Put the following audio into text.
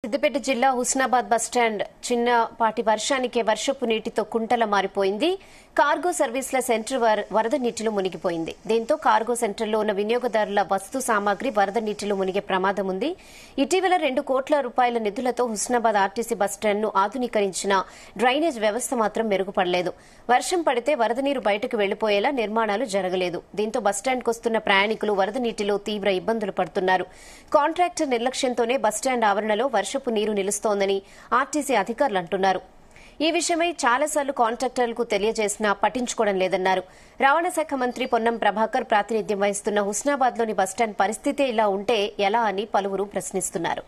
సిద్దిపేట జిల్లా హుస్నాబాద్ బస్టాండ్ చిన్నపాటి వర్షానికే వర్షపు నీటితో కుంటల మారిపోయింది. కార్గో సర్వీసుల సెంటర్ వరద నీటిలో మునిగిపోయింది. దీంతో కార్గో సెంటర్లో ఉన్న వినియోగదారుల వస్తు సామాగ్రి వరద నీటిలో మునిగే ప్రమాదం ఉంది. ఇటీవల 2 కోట్ల రూపాయల నిధులతో హుస్నాబాద్ ఆర్టీసీ బస్టాండ్ను ఆధునీకరించిన డ్రైనేజ్ వ్యవస్థ మాత్రం మెరుగుపడలేదు. వర్షం పడితే వరద నీరు బయటకు వెళ్లిపోయేలా నిర్మాణాలు జరగలేదు. దీంతో బస్టాండ్కొస్తున్న ప్రయాణికులు వరద నీటిలో తీవ్ర ఇబ్బందులు పడుతున్నారు. కాంట్రాక్టర్ నిర్లక్ష్యంతోనే బస్టాండ్ ఆవరణలో వర్షపు నీరు నిలుస్తోందని ఆర్టీసీ అధికారులు అంటున్నారు. ఈ విషయమై చాలాసార్లు కాంట్రాక్టర్లకు తెలియజేసినా పట్టించుకోవడం లేదన్నారు. రవాణా శాఖ మంత్రి పొన్నం ప్రభాకర్ ప్రాతినిధ్యం వహిస్తున్న హుస్నాబాద్లోని బస్టాండ్ పరిస్థితే ఇలా ఉంటే ఎలా అని పలువురు ప్రశ్నిస్తున్నారు.